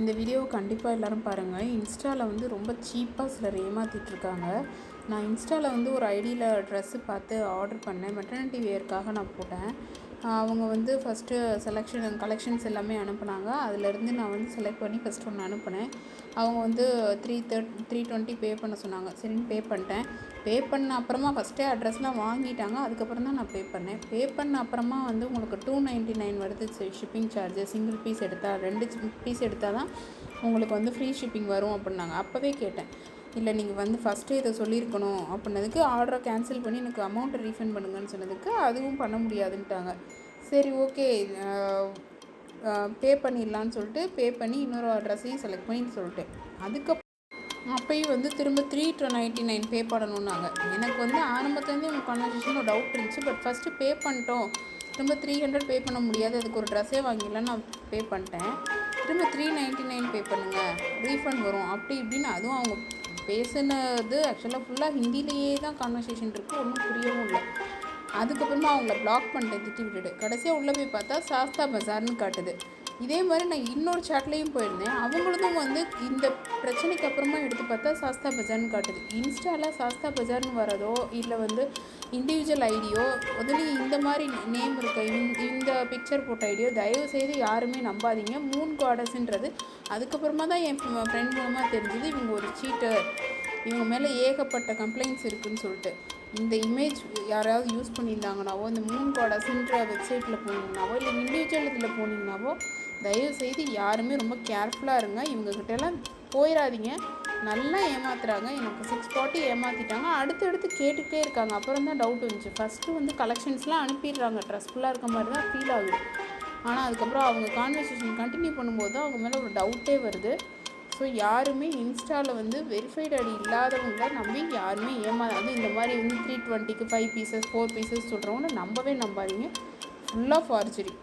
இந்த வீடியோவை கண்டிப்பாக எல்லோரும் பாருங்கள். இன்ஸ்டாவில் வந்து ரொம்ப சீப்பாக சிலர் ஏமாற்றிட்டுருக்காங்க. நான் இன்ஸ்டாவில் வந்து ஒரு ஐடியில் ட்ரெஸ்ஸு பார்த்து ஆர்டர் பண்ணேன். மெட்டர்னிட்டி வேர்க்காக நான் போட்டேன். அவங்க வந்து ஃபஸ்ட்டு கலெக்ஷன்ஸ் எல்லாமே அனுப்புனாங்க. அதிலேருந்து நான் வந்து செலக்ட் பண்ணி ஃபஸ்ட்டு ஒன்று அனுப்பினேன். அவங்க வந்து 320 பே பண்ண சொன்னாங்க. சரின்னு பே பண்ணிட்டேன். பே பண்ண அப்புறமா ஃபஸ்ட்டே அட்ரஸ்லாம் வாங்கிட்டாங்க. அதுக்கப்புறம் தான் நான் பே பண்ணேன். பே பண்ண அப்புறமா வந்து உங்களுக்கு 299 வருது ஷிப்பிங் சார்ஜு. சிங்கிள் பீஸ் எடுத்தால் 2 பீஸ் எடுத்தால் தான் உங்களுக்கு வந்து ஃப்ரீ ஷிப்பிங் வரும் அப்படின்னாங்க. அப்போவே கேட்டேன், இல்லை நீங்கள் வந்து ஃபஸ்ட்டு இதை சொல்லியிருக்கணும் அப்படின்னதுக்கு ஆர்டரை கேன்சல் பண்ணி எனக்கு அமௌண்ட்டை ரீஃபண்ட் பண்ணுங்கன்னு சொன்னதுக்கு அதுவும் பண்ண முடியாதுன்ட்டாங்க. சரி ஓகே பே பண்ணிடலான்னு சொல்லிட்டு பே பண்ணி இன்னொரு அட்ரஸையும் செலக்ட் பண்ணி சொல்லிட்டேன். அதுக்கப்புறம் அப்போயும் வந்து திரும்ப 399 பே பண்ணணுன்னாங்க. எனக்கு வந்து ஆரம்பத்துலேருந்தே எனக்கு கான்வர்சேஷனில் டவுட் இருந்துச்சு. பட் ஃபஸ்ட்டு பே பண்ணிட்டோம், திரும்ப 300 பே பண்ண முடியாது, அதுக்கு ஒரு ட்ரெஸ்ஸே வாங்கிடலான்னு நான் பே பண்ணிட்டேன். திரும்ப 399 பே பண்ணுங்கள், ரீஃபண்ட் வரும் அப்படி இப்படின்னு. அதுவும் அவங்க பேசுனது ஆக்சுவலாக ஃபுல்லாக ஹிந்திலேயே தான் கான்வர்சேஷன் இருக்குது, ஒன்றும் புரியவும் இல்லை. அதுக்கப்புறமா அவங்கள பிளாக் பண்ணிட்டேன், திட்டி விட்டுட்டு. கடைசியாக உள்ளே போய் பார்த்தா சாஸ்தா பஜார்னு காட்டுது. இதே மாதிரி நான் இன்னொரு சாட்லேயும் போயிருந்தேன். அவங்களுக்கும் வந்து இந்த பிரச்சனைக்கு அப்புறமா எடுத்து பார்த்தா சாஸ்தா பஜார்னு காட்டுது. இன்ஸ்டாவில் சாஸ்தா பஜார்னு வரதோ இல்லை வந்து இண்டிவிஜுவல் ஐடியோ அதுலேயும் இந்த மாதிரி நேம் இருக்க இந்த பிக்சர் போட்ட ஐடியோ தயவுசெய்து யாருமே நம்பாதீங்க. மூன் காடஸ்ன்றது அதுக்கப்புறமா தான் என் ஃப்ரெண்ட் மூலமாக தெரிஞ்சுது இவங்க ஒரு சீட்டர், இவங்க மேலே ஏகப்பட்ட கம்ப்ளைண்ட்ஸ் இருக்குதுன்னு சொல்லிட்டு. இந்த இமேஜ் யாராவது யூஸ் பண்ணியிருந்தாங்கனாவோ, இந்த மூன் காடஸ்ன்ற வெப்சைட்டில் போனீங்கன்னாவோ இல்லை இண்டிவிஜுவல் இதில் போனீங்கன்னாவோ தயவுசெய்து யாருமே ரொம்ப கேர்ஃபுல்லாக இருங்க. இவங்கக்கிட்டலாம் போயிடாதீங்க. நல்லா ஏமாத்துறாங்க. எனக்கு 640 ஏமாற்றிட்டாங்க. அடுத்தடுத்து கேட்டுகிட்டே இருக்காங்க. அப்புறம் தான் டவுட் வந்துச்சு. ஃபஸ்ட்டு வந்து கலெக்ஷன்ஸ்லாம் அனுப்பிடுறாங்க, ட்ரெஸ்ஃபுல்லாக இருக்க மாதிரி தான் ஃபீல் ஆகுது. ஆனால் அதுக்கப்புறம் அவங்க கான்வர்சேஷன் கண்டினியூ பண்ணும்போது தான் அவங்க மேலே ஒரு டவுட்டே வருது. ஸோ யாருமே இன்ஸ்டாவில் வந்து வெரிஃபைடு ஐடி இல்லாதவங்க நம்பி யாருமே ஏமாறாது. இந்த மாதிரி வந்து 320க்கு 5 பீசஸ் 4 பீசஸ் சொல்கிறவங்க நம்பவே நம்பாதீங்க. ஃபுல்லாக ஃபார்ஜரி.